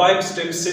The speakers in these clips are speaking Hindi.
5 steps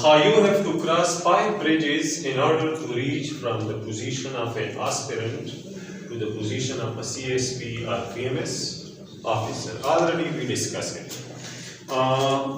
how you have to cross 5 bridges in order to reach from the position of an aspirant to the position of a CSP or PMS officer. Already we discussed it.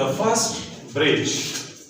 the first bridge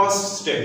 first step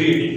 reading.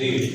reading.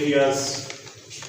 areas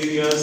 areas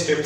step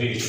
reading.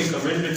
recommended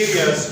areas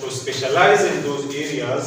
to specialize in those areas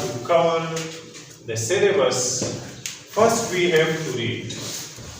to cover the syllabus first we have to read.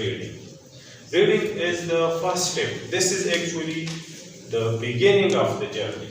reading. Reading is the first step. This is actually the beginning of the journey.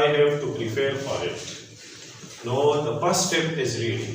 I have to prepare for it. No, the first step is reading.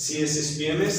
CSS/PMS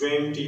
20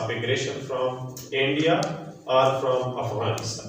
of aggression from India or from Afghanistan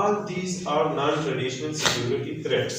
all these are non-traditional security threats.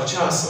50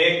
1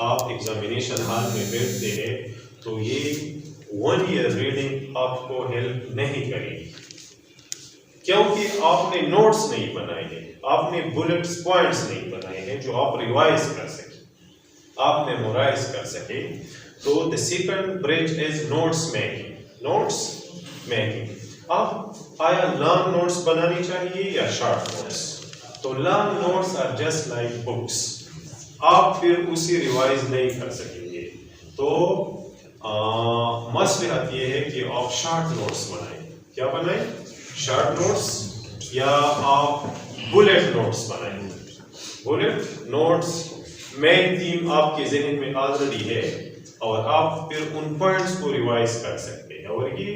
आप एग्जामिनेशन हॉल में बैठते हैं तो ये 1 ईयर रीडिंग आपको हेल्प नहीं करेगी, क्योंकि आपने नोट्स नहीं बनाए हैं, आपने बुलेट्स पॉइंट्स नहीं बनाए हैं जो आप रिवाइज कर सके, आप मेमोराइज कर सके। तो the second bridge is notes making. Notes making, आप आया लॉन्ग नोट्स बनानी चाहिए या शॉर्ट नोट्स? तो long notes are just like books, आप फिर उसे रिवाइज नहीं कर सकेंगे। तो मसलहत ये है कि आप शॉर्ट नोट्स बनाएं। क्या बनाएं? शॉर्ट नोट्स या आप बुलेट नोट्स बनाएं। बुलेट नोट्स मेन थीम आपके जहन में ऑलरेडी है और आप फिर उन पॉइंट्स को रिवाइज कर सकते हैं और ये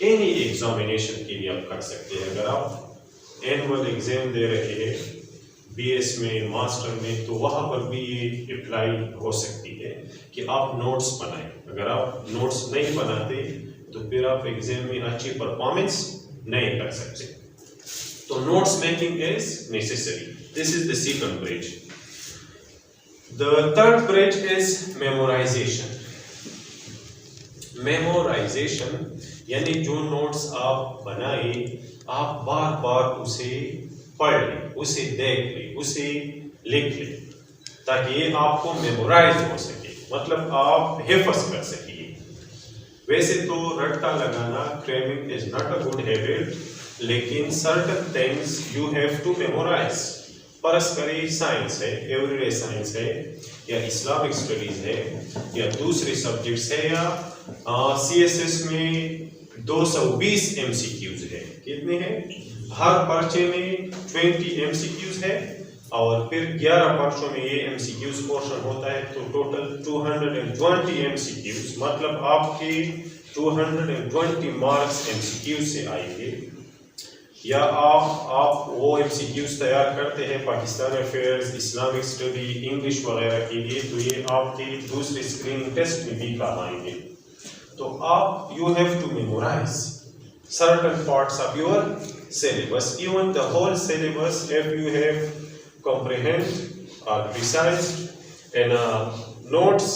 एनी एग्जामिनेशन के लिए आप कर सकते हैं। अगर आप एनुअल एग्जाम दे रहे हैं बीएस में, मास्टर में, तो वहाँ पर भी ये अप्लाई हो सकती है कि आप नोट्स बनाएं। अगर आप नोट्स नहीं बनाते तो फिर आप एग्जाम में अच्छी परफॉर्मेंस नहीं कर सकते। तो notes making is necessary. This is the second bridge. The third bridge is memorisation. Memorisation यानी जो नोट्स आप बनाए आप बार बार उसे पढ़ लें, उसे देख लें, उसे लिख लें, ताकि ये आपको मेमोराइज हो सके, मतलब आप हिफ्ज कर सकिए। वैसे तो रट्टा लगाना cramming is not a good habit, लेकिन certain things you have to memorise. फर्ज करिए साइंस है, एवरीडे साइंस है, या इस्लामिक स्टडीज है, या दूसरे सब्जेक्ट्स है, या सीएसएस में 220 एमसीक्यूज है। कितने हैं? हर पर्चे में 20 एमसीक्यूज है और फिर 11 पर्चों में ये एमसीक्यूज पोर्शन होता है, तो टोटल 220 एमसीक्यूज, मतलब आपके 220 मार्क्स एमसीक्यूज से आएंगे। या आप वो एमसीक्यूज तैयार करते हैं Pakistan affairs, Islamic study, English वगैरह के लिए, तो ये आपके दूसरे स्क्रीनिंग टेस्ट में भी काम आएंगे। तो आप you have to memorise certain parts of your syllabus, even the whole syllabus, if you have comprehend or researched in notes,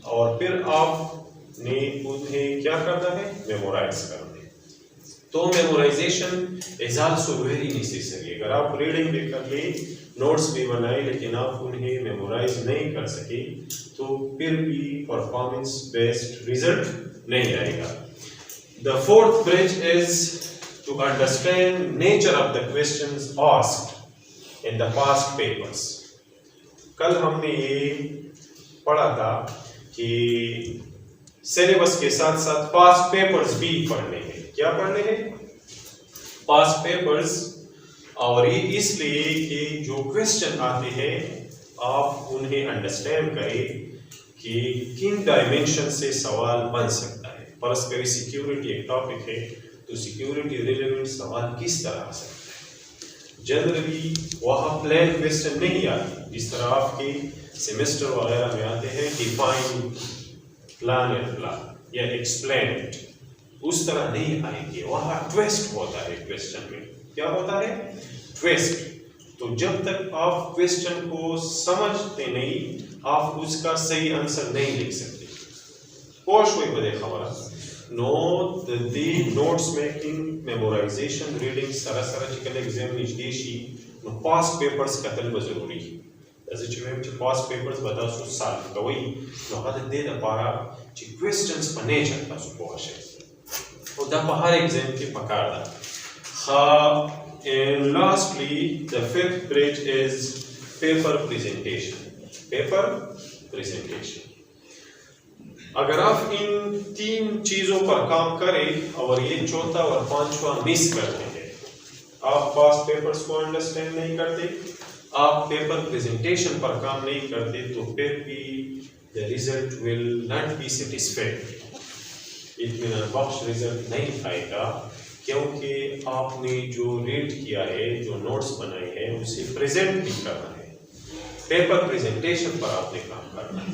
और फिर आपने उन्हें क्या करना है? मेमोराइज करना है। तो memorisation is also very necessary. अगर आप रीडिंग भी कर ले, नोट्स भी बनाए, लेकिन आप उन्हें मेमोराइज नहीं कर सके तो फिर भी परफॉर्मेंस बेस्ड रिजल्ट नहीं आएगा। The fourth bridge is to understand nature of the questions asked in the past papers. कल हमने ये पढ़ा था कि सिलेबस के साथ साथ पास्ट पेपर्स भी पढ़ने हैं। क्या पढ़ने हैं? Past papers. और ये इसलिए कि जो क्वेश्चन आते हैं आप उन्हें अंडरस्टैंड करें कि किन डायमेंशन से सवाल बन सकता है। परस्पर सिक्योरिटी एक टॉपिक है, तो सिक्योरिटी रिलेवेंट सवाल किस तरह आ सकता है। जनरली वहाँ प्लान क्वेश्चन नहीं आते, जिस तरह आपके सेमेस्टर वगैरह में आते हैं डिफाइन, प्लान एंड प्लान या एक्सप्लेन इट, उस तरह नहीं आएंगे। वहाँ ट्विस्ट होता है क्वेश्चन में। क्या होता है? ट्विस्ट। तो जब तक आप क्वेश्चन को समझते नहीं, आप उसका सही आंसर नहीं लिख सकते। पोश हुई बदे खबर नो दी नोट्स मेकिंग मेमोराइजेशन रीडिंग सरासर चिकन एग्जाम निजगेशी नो पास्ट पेपर्स कतल जरूरी ऐसे चिमें च पास्ट पेपर्स बता सु साल कवई नो हद दे द पारा च क्वेश्चंस पने चलता सु पोश और द पहाड़ एग्जाम के पकाड़ा खा and lastly the fifth bridge is paper presentation. अगर आप इन तीन चीजों पर काम करें और ये चौथा और पांचवा मिस करते हैं, आप पास्ट पेपर्स को अंडरस्टैंड नहीं करते, आप पेपर प्रेजेंटेशन पर काम नहीं करते, तो फिर भी the result will not be satisfactory. इत्मीनान बख्श रिजल्ट नहीं आएगा, क्योंकि आपने जो रीड किया है, जो नोट्स बनाए हैं, उसे प्रेजेंट भी करना है। पेपर प्रेजेंटेशन पर आपने काम करना है।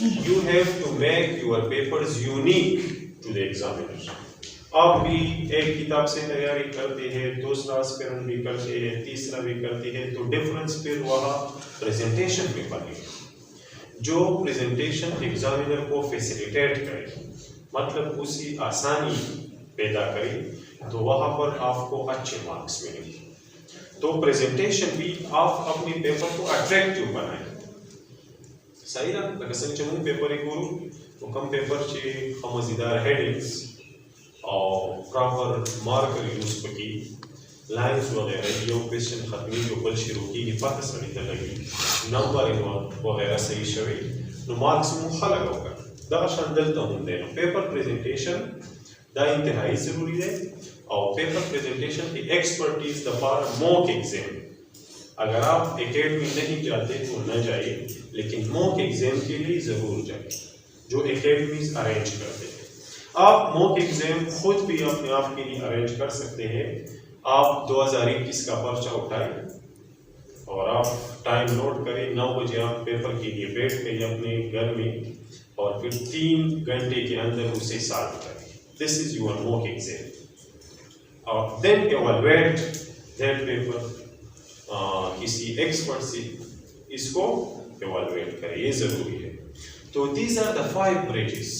You have to make your papers unique to the examiner. आप भी एक किताब से तैयारी करते हैं, दूसरा एस्पिरेंट भी करते हैं, तीसरा भी करते हैं, तो डिफरेंस फिर वहाँ प्रेजेंटेशन में बनेगा। जो प्रेजेंटेशन एग्जामिनर को फैसिलिटेट करे, मतलब उसी आसानी पैदा करे, तो वहाँ पर आपको अच्छे मार्क्स मिलेंगे। तो प्रेजेंटेशन भी आप अपने पेपर को अट्रैक्टिव बनाए, सही ना? लगसन चमू पेपर एक तो कम पेपर चे हम मजेदार हेडिंग्स और प्रॉपर मार्कर यूज की लाइन्स वगैरह, यो क्वेश्चन खत्मी जो बल शुरू की पता सड़ी लगी नंबर वगैरह सही शवे तो मार्क्स में खलक होगा दाशन दलता होंगे। पेपर प्रेजेंटेशन दा इंतहाई जरूरी है और पेपर प्रेजेंटेशन की एक्सपर्टीज द पार मॉक एग्जाम। अगर आप एकेडमी नहीं जाते तो न जाइए, लेकिन मॉक एग्जाम के लिए जरूर जाइए जो एकेडमीज अरेंज करते हैं। आप मॉक एग्जाम खुद भी अपने आप के लिए अरेंज कर सकते हैं। आप 2021 का पर्चा उठाएं और आप टाइम नोट करें, 9 बजे आप पेपर के लिए बैठ गए अपने घर में और फिर 3 घंटे के अंदर उसे सॉल्व करें। This is your mock exam और देन एवैल्यूएट दैट पेपर। किसी एक्सपर्ट से इसको एवैल्यूएट करें, ये जरूरी है। तो दीज आर द 5 ब्रिजेस,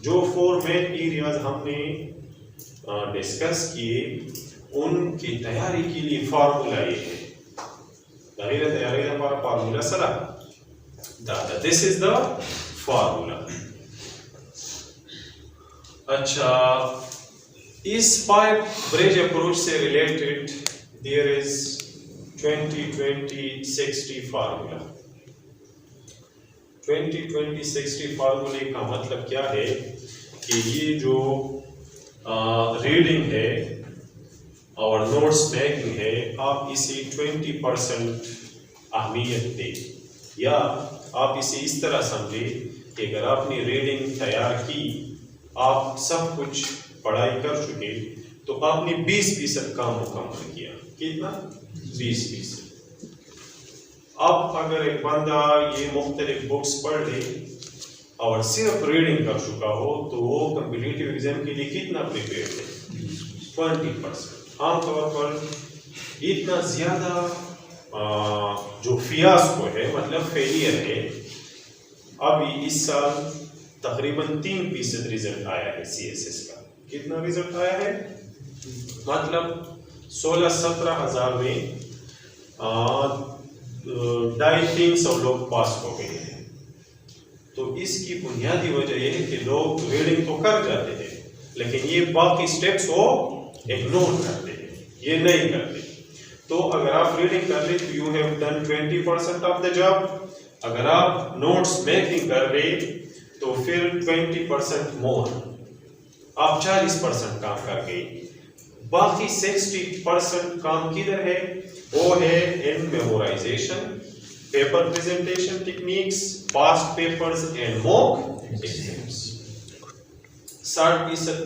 जो 4 मेन एरियाज हमने डिस्कस किए, उनकी तैयारी के लिए फार्मूला ये है। तैयारी हमारा फार्मूला सरा दादा, दिस इज द फार्मूला। अच्छा, इस 5 ब्रिज अप्रोच से रिलेटेड देयर इज 20-20-60 फार्मूला। 20-20-60 फार्मूले का मतलब क्या है कि ये जो रीडिंग है और नोट्स मेकिंग है, आप इसे 20% अहमियत दें, या आप इसे इस तरह समझें कि अगर आपने रीडिंग तैयार की, आप सब कुछ पढ़ाई कर चुके, तो आपने 20% काम मुकम्मल किया। कितना? 20%। अब अगर एक बंदा ये मुख्तलिफ बुक्स पढ़ ले और सिर्फ रीडिंग कर चुका हो, तो वो कॉम्पिटिटिव एग्जाम के लिए कितना प्रिपेयर है? 20%। आमतौर पर इतना ज्यादा जो फियास्को है, मतलब फेलियर है, अभी इस साल तकरीबन 3% रिजल्ट आया है CSS का। कितना रिजल्ट आया है? मतलब 16-17 हजार में 250-300 लोग पास हो गए हैं। तो इसकी बुनियादी वजह यह है कि लोग रीडिंग तो कर जाते हैं, लेकिन ये बाकी स्टेप्स को इग्नोर करते हैं, ये नहीं करते। तो अगर आप रीडिंग कर ले तो you have done 20% of the job. अगर आप नोट्स मेकिंग कर ले तो फिर 20% मोर, आप 40% काम कर गए। बाकी 60% काम किधर है? वो है in memorisation, paper presentation techniques, past papers and mock exams. 60%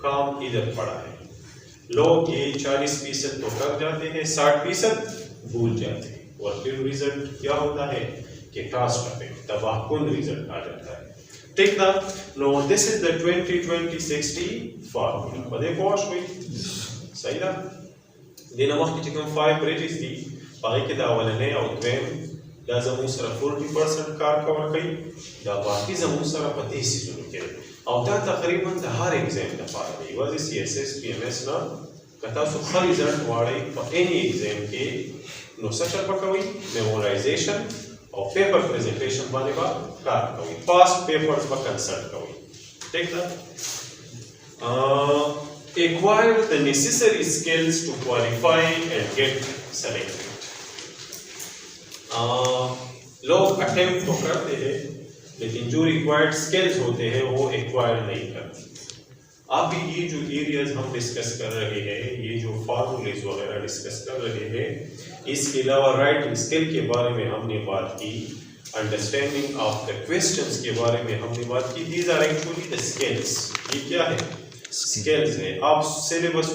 काम इधर पड़ा है। लोग ये 40% तो कर जाते हैं, 60% भूल जाते हैं, और फिर रिजल्ट क्या होता है कि कास्टिफिक तबाहकुन रिजल्ट आ जाता है। ठीक ना? No, this is the 20-20-60 formula. बदे कोश हुई सही ना? देना वक्त की कम 5 ब्रिजेस दी, बाकी के दावलने और द्वेम दा जमू सरा 40% कार कवर कई, दा बाकी जमू सरा 25 शुरू के और दा तकरीबन द हर एग्जाम दा पार गई वाज CSS PMS ना कता सु हर रिजल्ट वाड़े पर एनी एग्जाम के नो सचर पकवी मेमोराइजेशन और पेपर प्रेजेंटेशन वाले बा कार कवी, पास्ट पेपर्स बा कंसल्ट कवी। ठीक ना? Acquire the necessary skills to qualify and get selected. लोग अटेम्प्ट तो करते हैं, लेकिन जो रिक्वायर्ड स्किल्स होते हैं वो एक्वायर नहीं करते। अभी ये जो एरियाज हम डिस्कस कर रहे हैं, ये जो फार्मूलेज वगैरह डिस्कस कर रहे हैं, इसके अलावा राइटिंग स्किल के बारे में हमने बात की, अंडरस्टैंडिंग ऑफ द क्वेश्चंस के बारे में हमने बात की। These are actually the skills. ये क्या है? स्किल्स है। आप सिलेबस